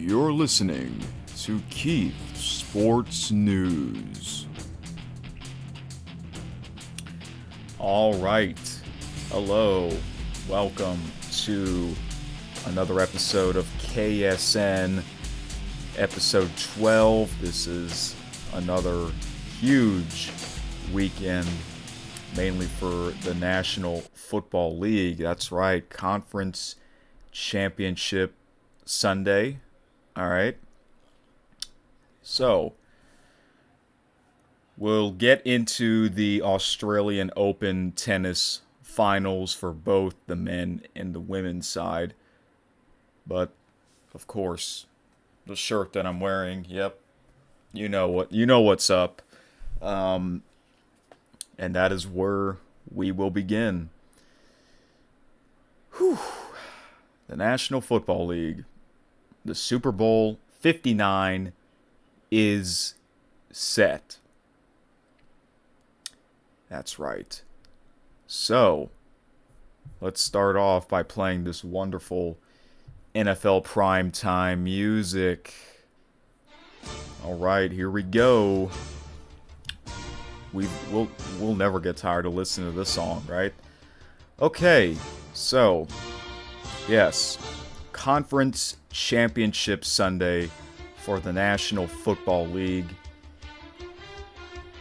You're listening to Keith Sports News. All right. Hello. Welcome to another episode of KSN, episode 12. This is another huge weekend, mainly for the National Football League. That's right, Conference Championship Sunday. All right. So, we'll get into the Australian Open tennis finals for both the men and the women's side. But, of course, the shirt that I'm wearing, yep, you know what's up. And that is where we will begin. Whew. The National Football League. The Super Bowl 59 is set. That's right. So, let's start off by playing this wonderful NFL primetime music. All right, here we go. We'll never get tired of listening to this song, right? Okay, so, yes, Conference Championship Sunday for the National Football League.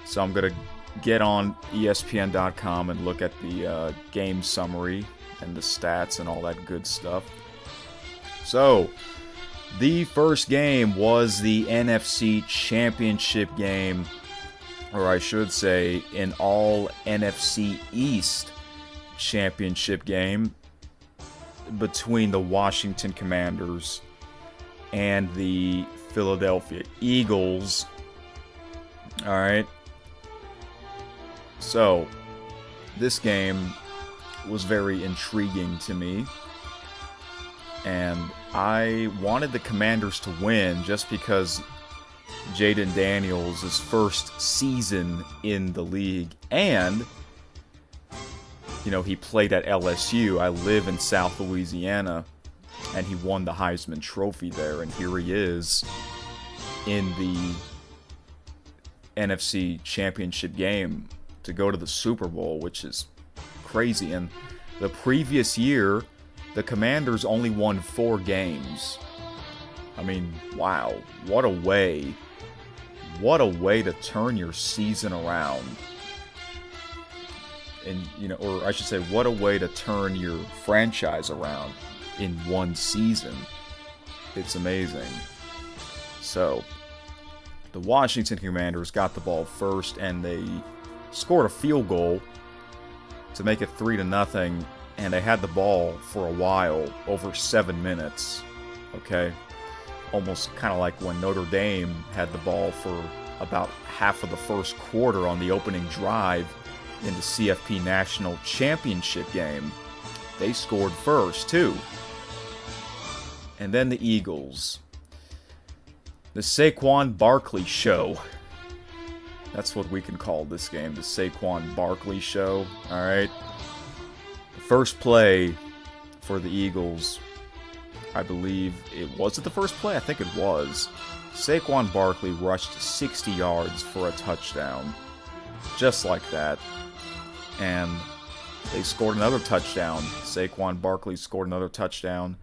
So I'm going to get on ESPN.com and look at the game summary and the stats and all that good stuff. So, the first game was the NFC Championship game, or I should say, an all NFC East championship game between the Washington Commanders and the Philadelphia Eagles. All right. So, this game was very intriguing to me. And I wanted the Commanders to win just because Jaden Daniels' first season in the league, and he played at LSU. I live in South Louisiana, and he won the Heisman Trophy there, and here he is in the NFC Championship game to go to the Super Bowl, which is crazy. And the previous year, the Commanders only won 4 games. I mean, wow, what a way to turn your season around. And, or I should say, what a way to turn your franchise around in one season. It's amazing. So, the Washington Commanders got the ball first, and they scored a field goal to make it 3-0, and they had the ball for a while, over 7 minutes. Okay? Almost kind of like when Notre Dame had the ball for about half of the first quarter on the opening drive in the CFP National Championship game. They scored first, too. And then the Eagles. The Saquon Barkley Show. That's what we can call this game, the Saquon Barkley Show. All right. The first play for the Eagles, I believe was it the first play? I think it was. Saquon Barkley rushed 60 yards for a touchdown. Just like that. And they scored another touchdown. Saquon Barkley scored another touchdown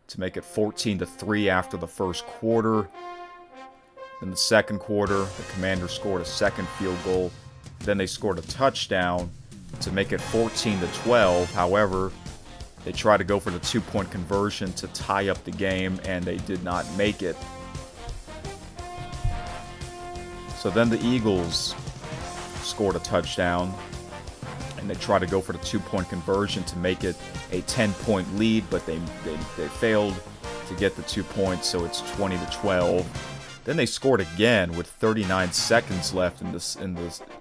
to make it 14-3 after the first quarter. In the second quarter, the Commanders scored a second field goal. Then they scored a touchdown to make it 14-12. However, they tried to go for the 2-point conversion to tie up the game, and they did not make it. So then the Eagles scored a touchdown, and they tried to go for the 2-point conversion to make it a 10-point lead, but they failed to get the 2 points, so it's 20-12. Then they scored again with 39 seconds left in the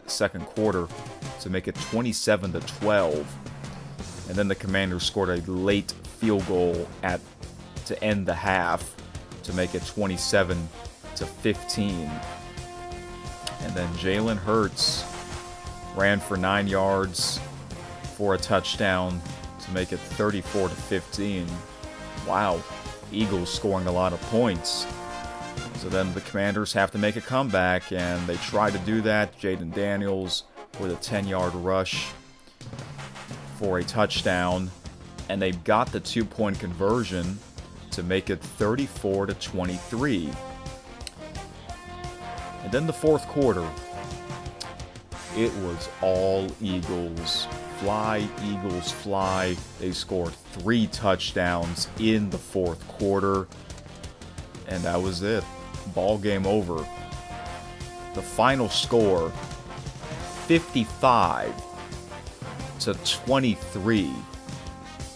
second quarter to make it 27-12. And then the Commanders scored a late field goal to end the half to make it 27-15. And then Jalen Hurts ran for 9 yards for a touchdown to make it 34-15. Wow. Eagles scoring a lot of points. So then the Commanders have to make a comeback, and they try to do that. Jaden Daniels with a 10-yard rush for a touchdown, and they've got the 2-point conversion to make it 34-23. And then the fourth quarter, it was all Eagles. Fly, Eagles, fly. They scored 3 touchdowns in the fourth quarter, and that was it. Ball game over. The final score, 55-23.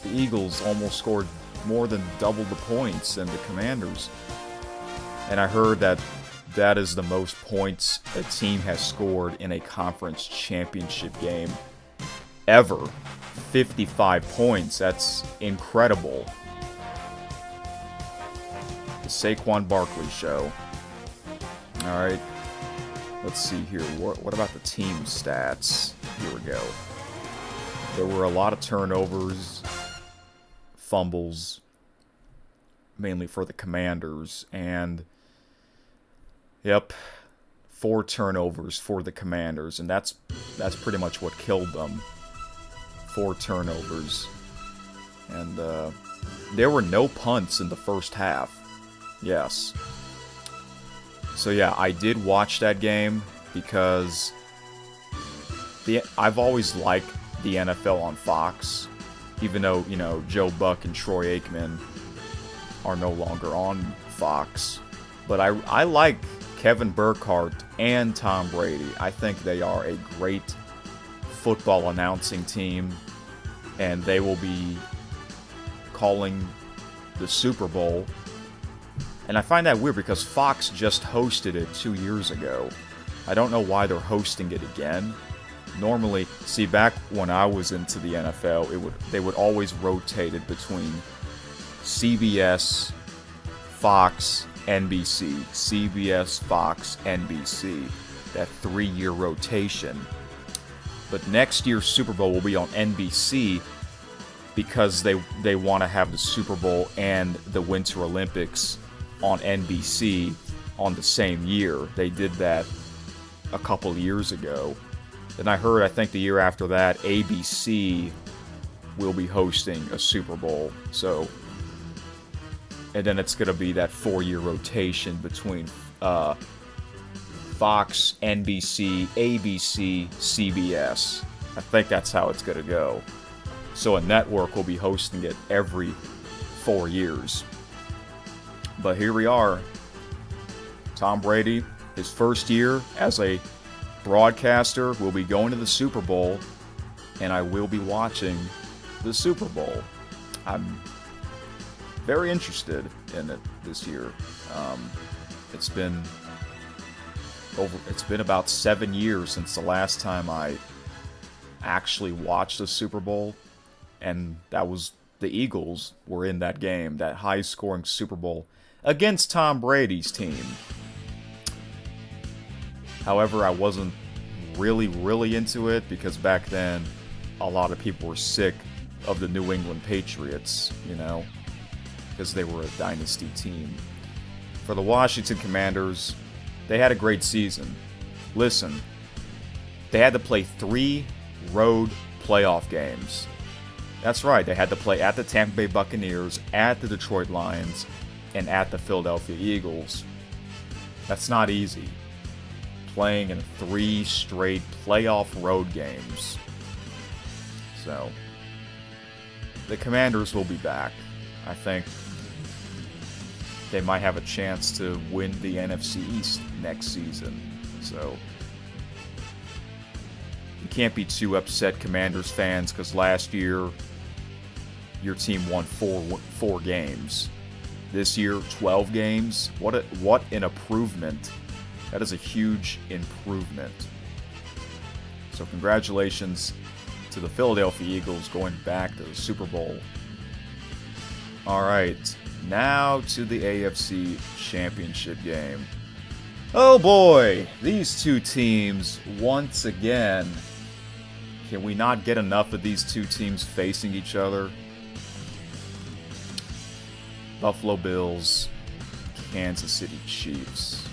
The Eagles almost scored more than double the points than the Commanders. And I heard that that is the most points a team has scored in a conference championship game ever. 55 points. That's incredible. The Saquon Barkley Show. Alright. Let's see here. What about the team stats? Here we go. There were a lot of turnovers, fumbles, mainly for the Commanders, and yep, 4 turnovers for the Commanders, and that's pretty much what killed them. 4 turnovers. And there were no punts in the first half. Yes. So yeah, I did watch that game because I've always liked the NFL on Fox, even though, you know, Joe Buck and Troy Aikman are no longer on Fox. But I like Kevin Burkhardt and Tom Brady. I think they are a great football announcing team, and they will be calling the Super Bowl. And I find that weird because Fox just hosted it 2 years ago. I don't know why they're hosting it again. Normally, see, back when I was into the NFL, they would always rotate it between CBS, Fox, NBC, CBS, Fox, NBC. That 3-year rotation. But next year's Super Bowl will be on NBC because they want to have the Super Bowl and the Winter Olympics on NBC on the same year. They did that a couple years ago. Then I think the year after that, ABC will be hosting a Super Bowl. So, and then it's going to be that 4-year rotation between Fox, NBC, ABC, CBS. I think that's how it's going to go. So a network will be hosting it every 4 years. But here we are. Tom Brady, his first year as a broadcaster, will be going to the Super Bowl, and I will be watching the Super Bowl. I'm very interested in it this year. It's been about 7 years since the last time I actually watched a Super Bowl, and that was the Eagles were in that game, that high-scoring Super Bowl against Tom Brady's team. However, I wasn't really into it because back then a lot of people were sick of the New England Patriots, you know, because they were a dynasty team. For the Washington Commanders, they had a great season. Listen, they had to play 3 road playoff games. That's right, they had to play at the Tampa Bay Buccaneers, at the Detroit Lions, and at the Philadelphia Eagles. That's not easy. Playing in 3 straight playoff road games. So, the Commanders will be back. I think they might have a chance to win the NFC East next season. So, you can't be too upset, Commanders fans, because last year your team won 4 games. This year, 12 games. What an improvement. That is a huge improvement. So congratulations to the Philadelphia Eagles going back to the Super Bowl. Alright, now to the AFC Championship game. Oh boy, these two teams, once again. Can we not get enough of these two teams facing each other? Buffalo Bills, Kansas City Chiefs.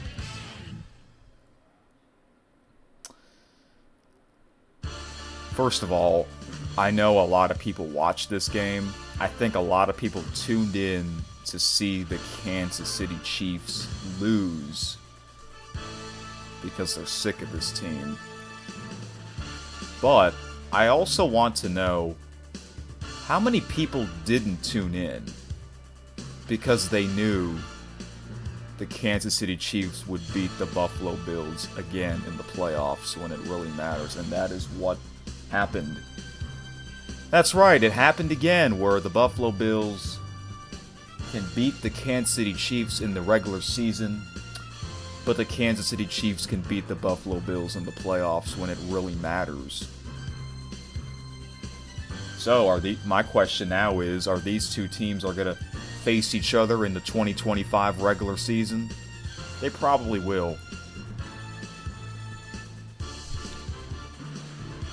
First of all, I know a lot of people watch this game. I think a lot of people tuned in to see the Kansas City Chiefs lose because they're sick of this team. But I also want to know how many people didn't tune in because they knew the Kansas City Chiefs would beat the Buffalo Bills again in the playoffs when it really matters, and that is what happened. That's right, it happened again, where the Buffalo Bills can beat the Kansas City Chiefs in the regular season, but the Kansas City Chiefs can beat the Buffalo Bills in the playoffs when it really matters. So, my question now is, are these two teams going to face each other in the 2025 regular season? They probably will.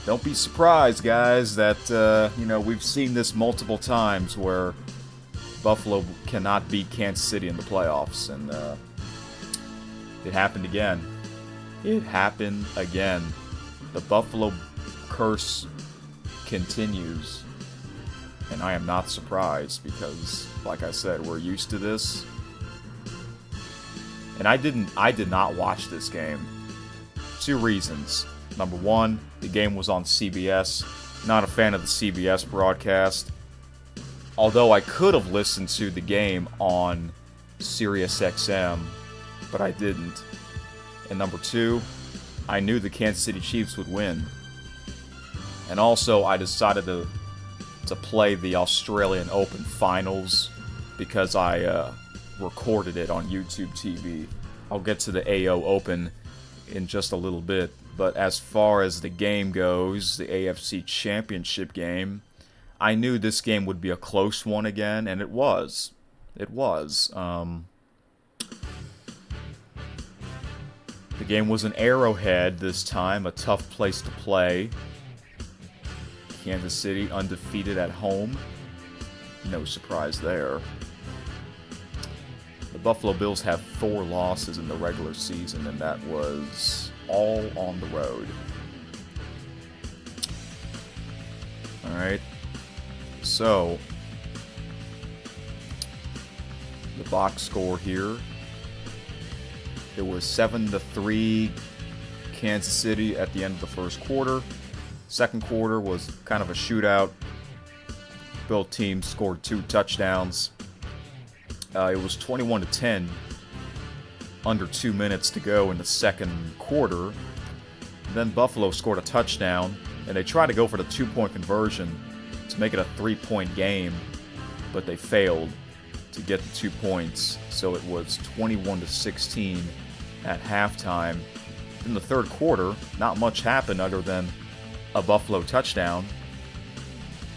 Don't be surprised, guys, that, we've seen this multiple times where Buffalo cannot beat Kansas City in the playoffs, and it happened again. It happened again. The Buffalo curse continues, and I am not surprised because, like I said, we're used to this. And I did not watch this game. 2 reasons. Number 1, the game was on CBS. Not a fan of the CBS broadcast. Although I could have listened to the game on SiriusXM, but I didn't. And number 2, I knew the Kansas City Chiefs would win. And also, I decided to play the Australian Open Finals because I recorded it on YouTube TV. I'll get to the AO Open in just a little bit. But as far as the game goes, the AFC Championship game, I knew this game would be a close one again, and it was. It was. The game was in Arrowhead this time, a tough place to play. Kansas City undefeated at home. No surprise there. The Buffalo Bills have 4 losses in the regular season, and that was all on the road. Alright. So, the box score here. It was 7-3 Kansas City at the end of the first quarter. Second quarter was kind of a shootout. Both teams scored 2 touchdowns. It was 21-10, under 2 minutes to go in the second quarter. Then Buffalo scored a touchdown, and they tried to go for the 2-point conversion to make it a 3-point game, but they failed to get the 2 points. So it was 21-16 at halftime. In the third quarter, not much happened other than a Buffalo touchdown,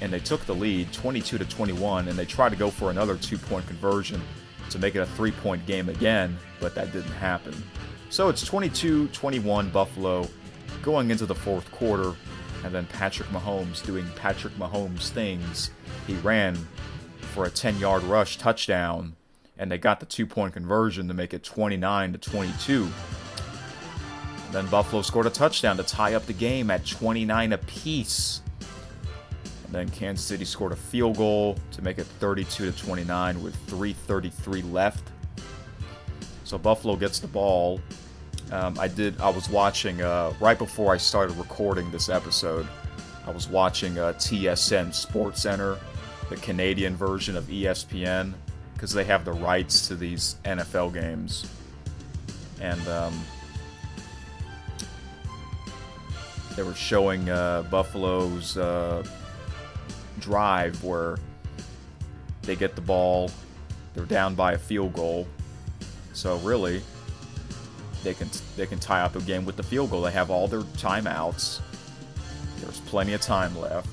and they took the lead 22-21, and they tried to go for another 2-point conversion to make it a 3-point game again, but that didn't happen. So it's 22-21 Buffalo going into the fourth quarter, and then Patrick Mahomes doing Patrick Mahomes things. He ran for a 10-yard rush touchdown, and they got the 2-point conversion to make it 29-22. Then Buffalo scored a touchdown to tie up the game at 29 apiece. And then Kansas City scored a field goal to make it 32-29 with 3:33 left. So Buffalo gets the ball. I was watching right before I started recording this episode. I was watching TSN Sports Center, the Canadian version of ESPN, because they have the rights to these NFL games. And they were showing Buffalo's drive where they get the ball, they're down by a field goal, so really they can tie up a game with the field goal. They have all their timeouts, there's plenty of time left,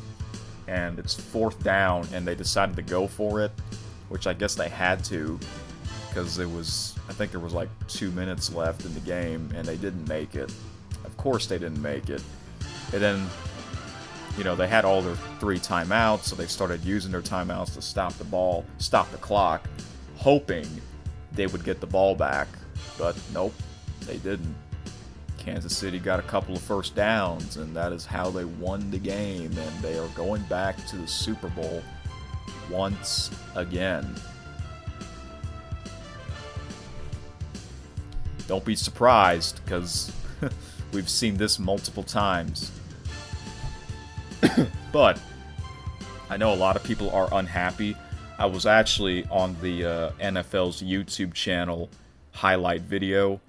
and it's 4th down, and they decided to go for it, which I guess they had to because I think there was like 2 minutes left in the game, and they didn't make it. Of course they didn't make it. And then, they had all their 3 timeouts, so they started using their timeouts to stop the clock. hoping they would get the ball back, but nope, they didn't. Kansas City got a couple of first downs, and that is how they won the game, and they are going back to the Super Bowl once again. Don't be surprised, because we've seen this multiple times. But I know a lot of people are unhappy. I was actually on the NFL's YouTube channel highlight video,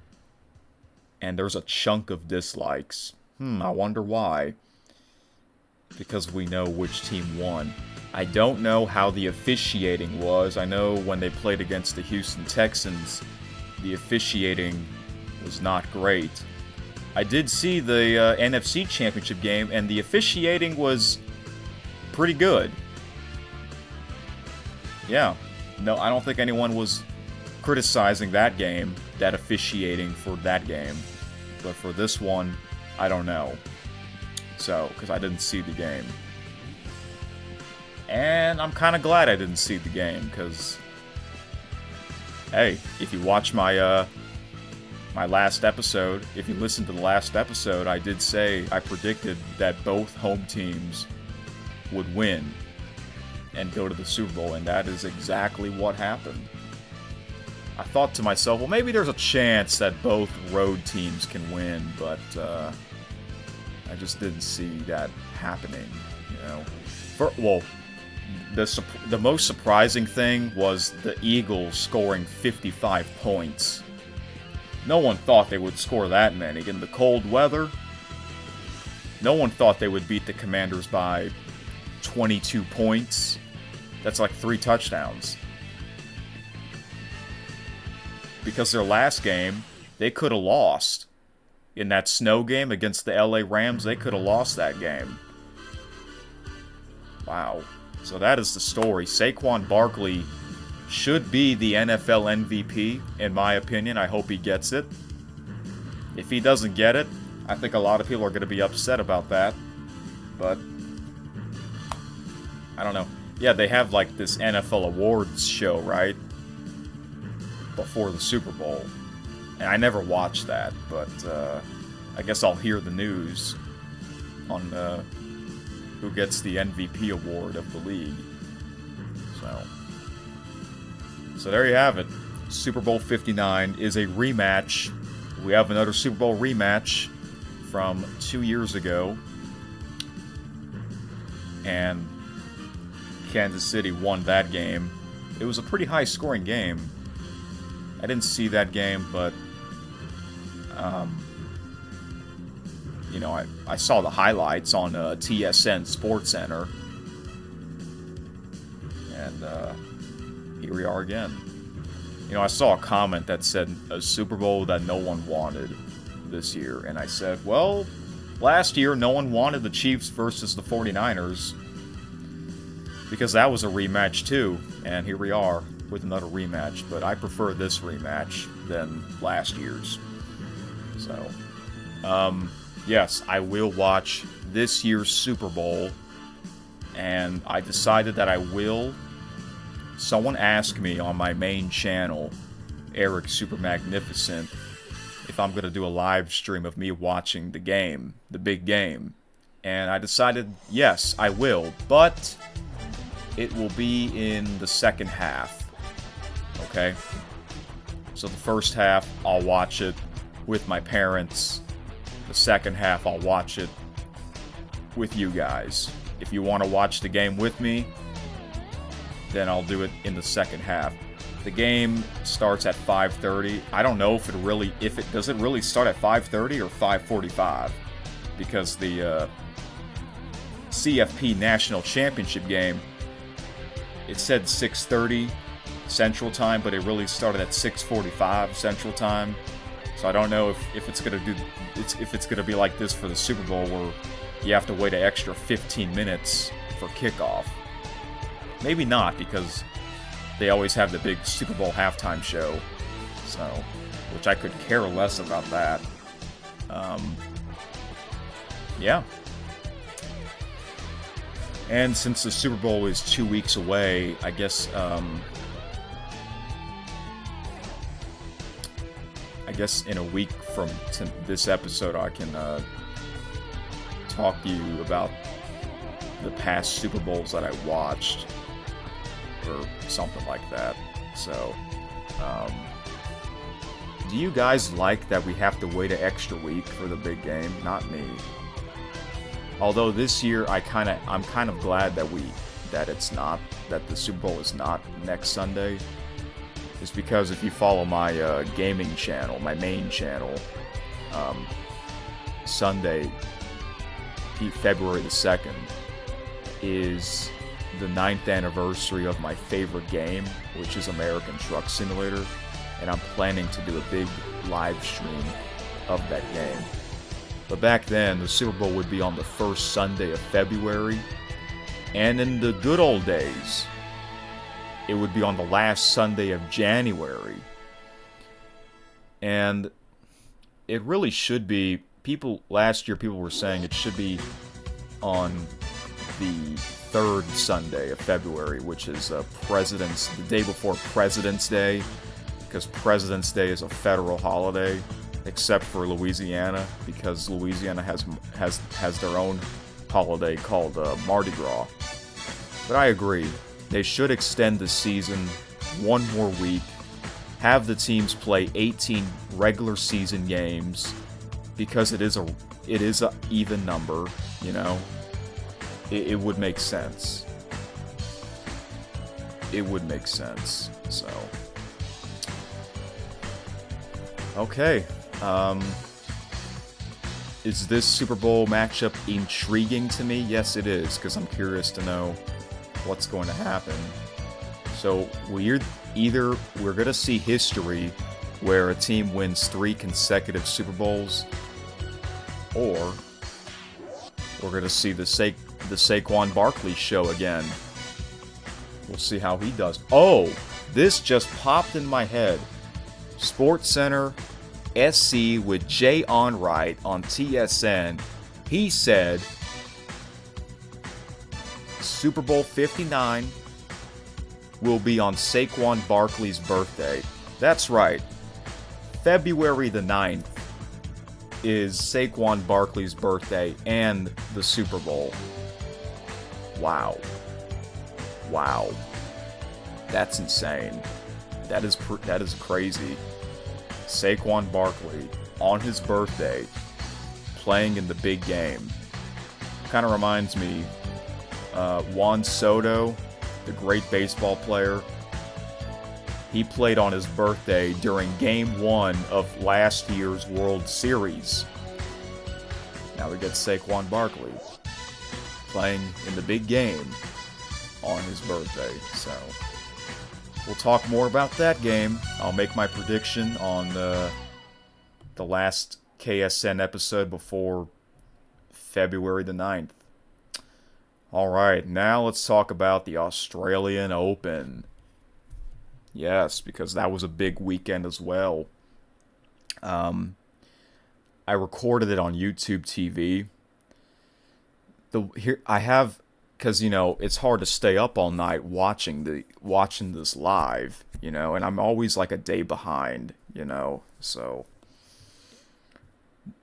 and there's a chunk of dislikes. I wonder why. Because we know which team won. I don't know how the officiating was. I know when they played against the Houston Texans, the officiating was not great. I did see the NFC Championship game, and the officiating was pretty good. Yeah. No, I don't think anyone was criticizing that game, that officiating for that game. But for this one, I don't know. So, because I didn't see the game. And I'm kind of glad I didn't see the game, because, hey, if you watch my my last episode, if you listen to the last episode, I did say I predicted that both home teams would win and go to the Super Bowl, and that is exactly what happened. I thought to myself, well, maybe there's a chance that both road teams can win, but I just didn't see that happening, you know. The most surprising thing was the Eagles scoring 55 points. No one thought they would score that many. In the cold weather, no one thought they would beat the Commanders by 22 points. That's like 3 touchdowns. Because their last game, they could have lost. In that snow game against the LA Rams, they could have lost that game. Wow. So that is the story. Saquon Barkley should be the NFL MVP, in my opinion. I hope he gets it. If he doesn't get it, I think a lot of people are going to be upset about that. But I don't know. Yeah, they have like this NFL awards show, right? Before the Super Bowl. And I never watched that, but I guess I'll hear the news on who gets the MVP award of the league. So there you have it. Super Bowl 59 is a rematch. We have another Super Bowl rematch from 2 years ago. And Kansas City won that game. It was a pretty high-scoring game. I didn't see that game, but you know, I saw the highlights on TSN Sports Center, and here we are again. You know, I saw a comment that said a Super Bowl that no one wanted this year, and I said, well, last year no one wanted the Chiefs versus the 49ers because that was a rematch too, and here we are with another rematch, but I prefer this rematch than last year's. So, yes, I will watch this year's Super Bowl, and I decided that I will. Someone asked me on my main channel, Eric Super Magnificent, if I'm going to do a live stream of me watching the game, the big game. And I decided, yes, I will, but it will be in the second half. Okay? So the first half, I'll watch it with my parents. The second half, I'll watch it with you guys. If you want to watch the game with me, then I'll do it in the second half. The game starts at 5:30. I don't know if it does it really start at 5:30 or 5:45, because the CFP National Championship game, it said 6:30 Central Time, but it really started at 6:45 Central Time. So I don't know if it's gonna be like this for the Super Bowl, where you have to wait an extra 15 minutes for kickoff. Maybe not, because they always have the big Super Bowl halftime show, so, which I could care less about that. Yeah. And since the Super Bowl is 2 weeks away, I guess guess in a week from this episode, I can talk to you about the past Super Bowls that I watched, or something like that. So, do you guys like that we have to wait an extra week for the big game? Not me. Although this year, I'm kind of glad that the Super Bowl is not next Sunday. It's because if you follow my gaming channel, my main channel, Sunday, February the 2nd, is the 9th anniversary of my favorite game, which is American Truck Simulator, and I'm planning to do a big live stream of that game. But back then, the Super Bowl would be on the first Sunday of February, and in the good old days, it would be on the last Sunday of January. And it really should be, last year people were saying it should be on the third Sunday of February, which is the day before President's Day, because President's Day is a federal holiday, except for Louisiana, because Louisiana has their own holiday called Mardi Gras. But I agree, they should extend the season one more week, have the teams play 18 regular season games, because it is a even number, you know. It would make sense. It would make sense. So, okay. Is this Super Bowl matchup intriguing to me? Yes, it is, because I'm curious to know what's going to happen. So we're going to see history where a team wins 3 consecutive Super Bowls, or we're going to see the Saquon Barkley show again. We'll see how he does. Oh, this just popped in my head. SportsCenter SC with Jay Onright on TSN. He said Super Bowl 59 will be on Saquon Barkley's birthday. That's right. February the 9th is Saquon Barkley's birthday and the Super Bowl. Wow. Wow. That's insane. That is crazy. Saquon Barkley on his birthday playing in the big game. Kind of reminds me Juan Soto, the great baseball player. He played on his birthday during Game 1 of last year's World Series. Now we get Saquon Barkley playing in the big game on his birthday. So we'll talk more about that game. I'll make my prediction on the last KSN episode before February the 9th. Alright, now let's talk about the Australian Open. Yes, because that was a big weekend as well. I recorded it on YouTube TV. Because, you know, it's hard to stay up all night watching this live, you know, and I'm always like a day behind, you know, so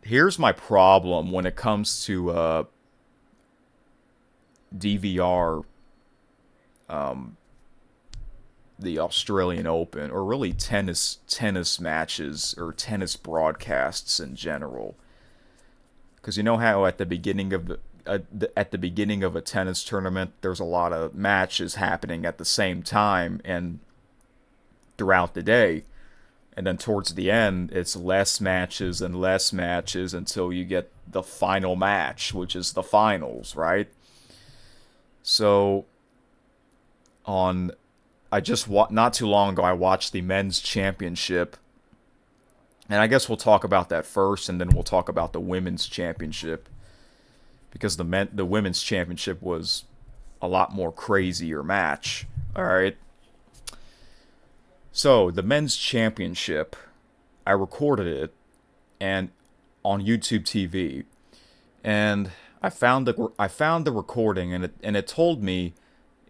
here's my problem when it comes to DVR the Australian Open, or really tennis matches or tennis broadcasts in general. Because you know how at the beginning of a tennis tournament, there's a lot of matches happening at the same time and throughout the day. And then towards the end, it's less matches and less matches until you get the final match, which is the finals, right? So, not too long ago, I watched the men's championship. And I guess we'll talk about that first, and then we'll talk about the women's championship. Because the women's championship was a lot more crazier match. Alright. So, the men's championship, I recorded it and on YouTube TV. And I found the recording, and it told me,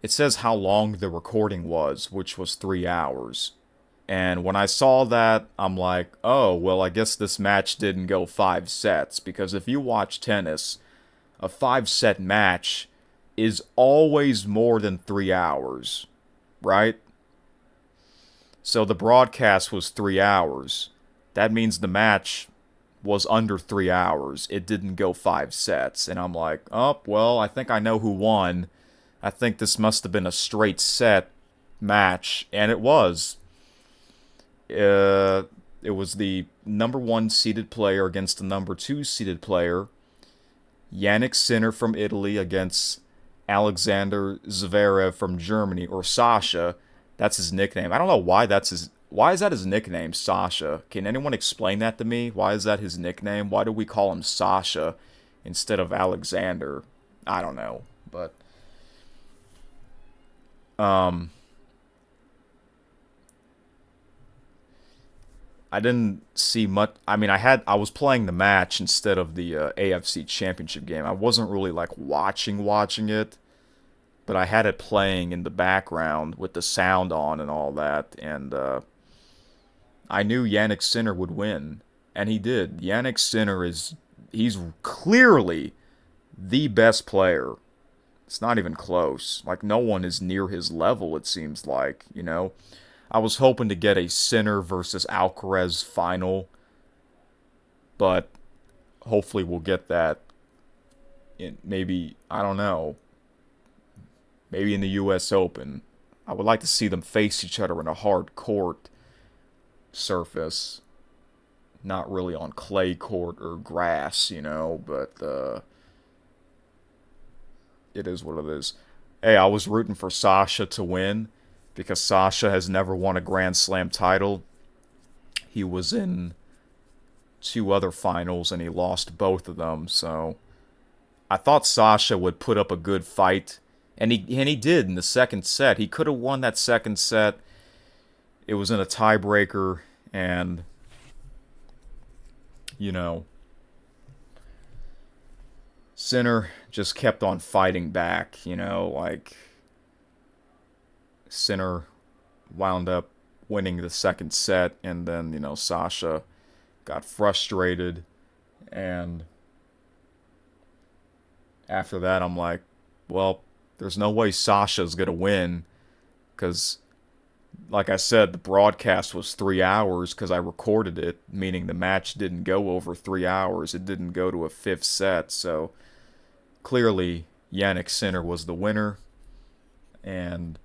it says how long the recording was, which was 3 hours. And when I saw that, I'm like, oh, well, I guess this match didn't go 5 sets. Because if you watch tennis, a 5 set match is always more than 3 hours, right? So the broadcast was 3 hours. That means the match was under 3 hours. It didn't go 5 sets. And I'm like, oh, well, I think I know who won. I think this must have been a straight set match. And it was. It was the number 1 seeded player against the number 2 seeded player. Yannick Sinner from Italy against Alexander Zverev from Germany, or Sasha. That's his nickname. I don't know why that's his. Why is that his nickname, Sasha? Can anyone explain that to me? Why is that his nickname? Why do we call him Sasha instead of Alexander? I don't know, but I didn't see much. I mean, I was playing the match instead of the AFC Championship game. I wasn't really like watching it, but I had it playing in the background with the sound on and all that, and I knew Yannick Sinner would win, and he did. Yannick Sinner he's clearly the best player. It's not even close. Like, no one is near his level, it seems like, you know? I was hoping to get a Sinner versus Alcaraz final, but hopefully we'll get that in maybe, I don't know, maybe in the US Open. I would like to see them face each other in a hard court surface, not really on clay court or grass, you know, but it is what it is. Hey, I was rooting for Sasha to win because Sasha has never won a Grand Slam title. He was in 2 other finals and he lost both of them, so I thought Sasha would put up a good fight, and he did in the second set. He could have won that second set. It was in a tiebreaker, and you know, Sinner just kept on fighting back, you know, like Sinner wound up winning the second set, and then, you know, Sasha got frustrated, and after that I'm like, well, there's no way Sasha's gonna win, because like I said, the broadcast was 3 hours because I recorded it, meaning the match didn't go over 3 hours. It didn't go to a 5th set, so clearly Yannick Sinner was the winner, and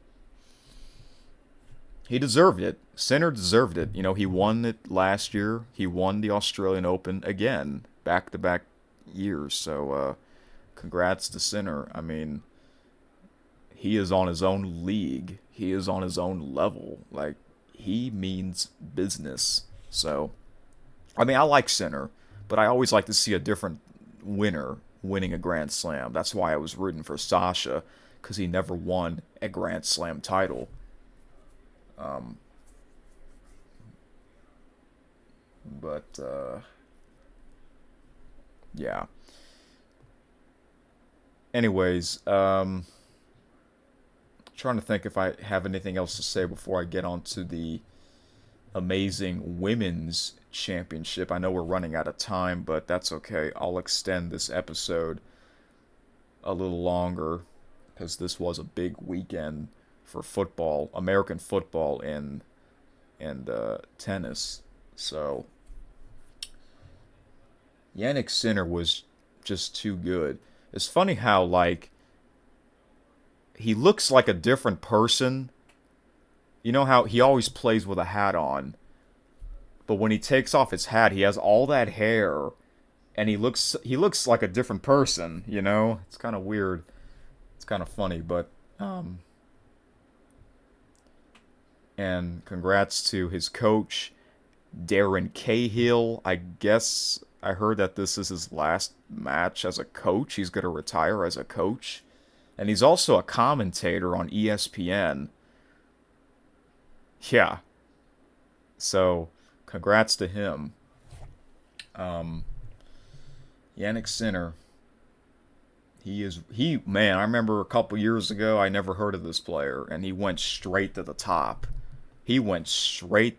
he deserved it. Sinner deserved it. You know, he won it last year. He won the Australian Open again, back-to-back years, so congrats to Sinner. I mean, he is on his own league. He is on his own level. Like, he means business. So, I mean, I like Sinner, but I always like to see a different winner winning a Grand Slam. That's why I was rooting for Sasha, because he never won a Grand Slam title. Yeah. Anyways, trying to think if I have anything else to say before I get on to the amazing women's championship. I know we're running out of time, but that's okay. I'll extend this episode a little longer because this was a big weekend for football, American football, and tennis. So Yannick Sinner was just too good. It's funny how, like, he looks like a different person. You know how he always plays with a hat on, but when he takes off his hat, he has all that hair, and he looks like a different person. You know, it's kind of weird. It's kind of funny, but and congrats to his coach, Darren Cahill. I guess I heard that this is his last match as a coach. He's going to retire as a coach. And he's also a commentator on ESPN. Yeah. So, congrats to him. Yannick Sinner. Man, I remember a couple years ago, I never heard of this player, and he went straight to the top. He went straight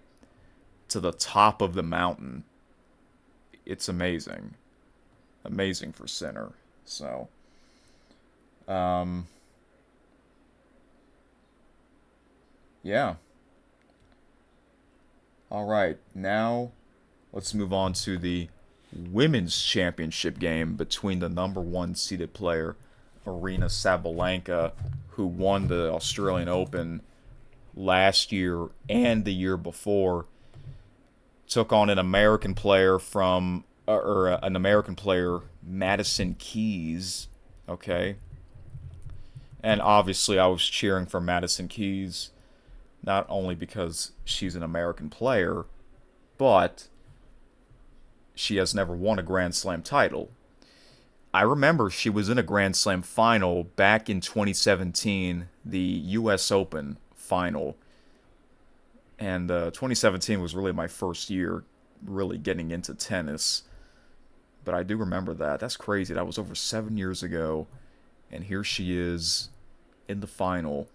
to the top of the mountain. It's amazing. Amazing for Sinner. So, um, yeah. All right. Now, let's move on to the women's championship game between the number one seeded player, Arina Sabalenka, who won the Australian Open last year and the year before, took on an American player an American player, Madison Keys. Okay. And obviously, I was cheering for Madison Keys, not only because she's an American player, but she has never won a Grand Slam title. I remember she was in a Grand Slam final back in 2017, the U.S. Open final. And 2017 was really my first year really getting into tennis. But I do remember that. That's crazy. That was over 7 years ago. And here she is in the final.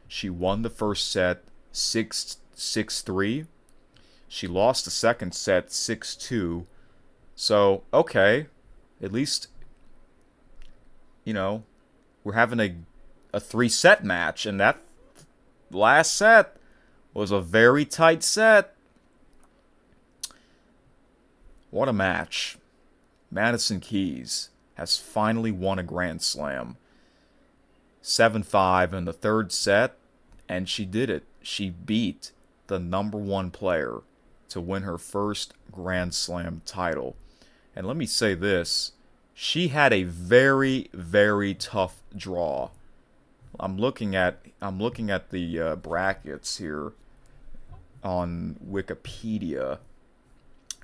She won the first set 6-3. She lost the second set 6-2. So, okay. At least, we're having a 3-set match. And that last set was a very tight set. What a match. Madison Keys has finally won a Grand Slam. 7-5 in the third set, and she did it. She beat the number one player to win her first Grand Slam title. And let me say this. She had a very, very tough draw. I'm looking at the brackets here on Wikipedia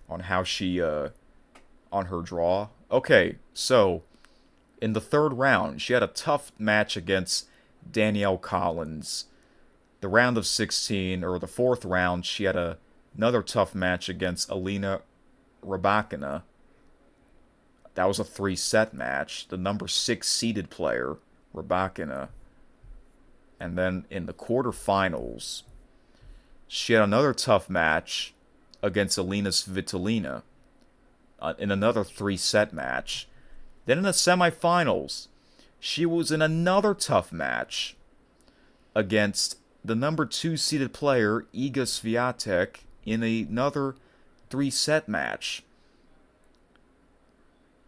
on how she on her draw. Okay, so in the third round, she had a tough match against Danielle Collins. The round of 16, or the fourth round, she had another tough match against Alina Rybakina. That was a 3-set match. The number 6 seeded player, Rybakina. And then in the quarterfinals, she had another tough match against Alina Svitolina in another 3-set match. Then in the semifinals, she was in another tough match against the number 2 seeded player, Iga Swiatek, in another 3-set match.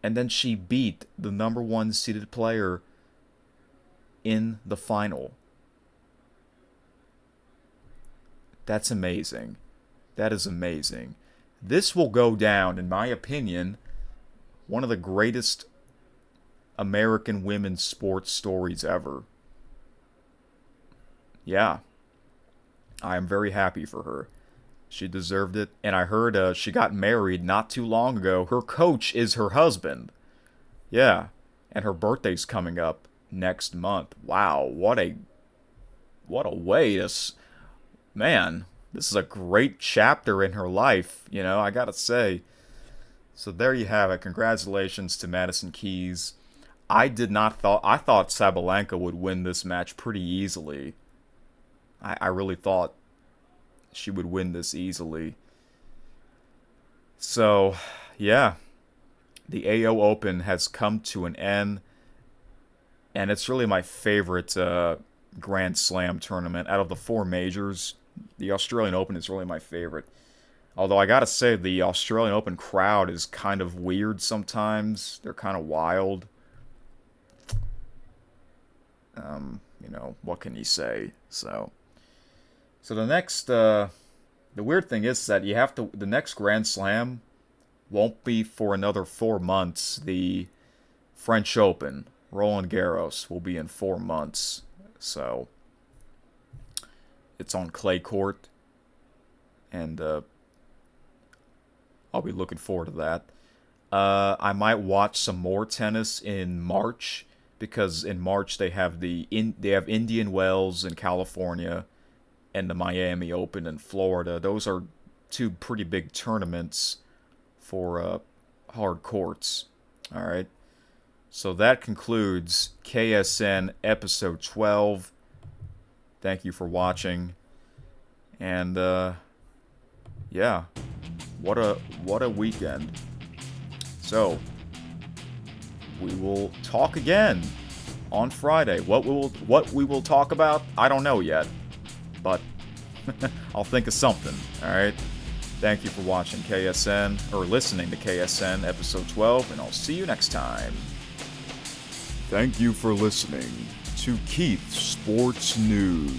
And then she beat the number 1 seeded player in the final. That's amazing. That is amazing. This will go down, in my opinion, one of the greatest American women's sports stories ever. Yeah. I am very happy for her. She deserved it. And I heard she got married not too long ago. Her coach is her husband. Yeah. And her birthday's coming up next month. Wow. What a way to... Man, this is a great chapter in her life, I gotta say. So there you have it. Congratulations to Madison Keys. I thought Sabalenka would win this match pretty easily. I really thought she would win this easily. So, yeah. The AO Open has come to an end. And it's really my favorite Grand Slam tournament. Out of the 4 majors, the Australian Open is really my favorite. Although I gotta say, the Australian Open crowd is kind of weird sometimes. They're kind of wild. What can you say? So the next, the weird thing is that the next Grand Slam won't be for another 4 months. The French Open, Roland Garros, will be in 4 months. So it's on clay court, and I'll be looking forward to that. I might watch some more tennis in March, because in March they have Indian Wells in California and the Miami Open in Florida. Those are 2 pretty big tournaments for hard courts. All right. So that concludes KSN episode 12. Thank you for watching, And yeah, what a weekend. So we will talk again on Friday. What we will talk about, I don't know yet, but I'll think of something. All right. Thank you for watching KSN, or listening to KSN episode 12, and I'll see you next time. Thank you for listening to Keith's Sports News.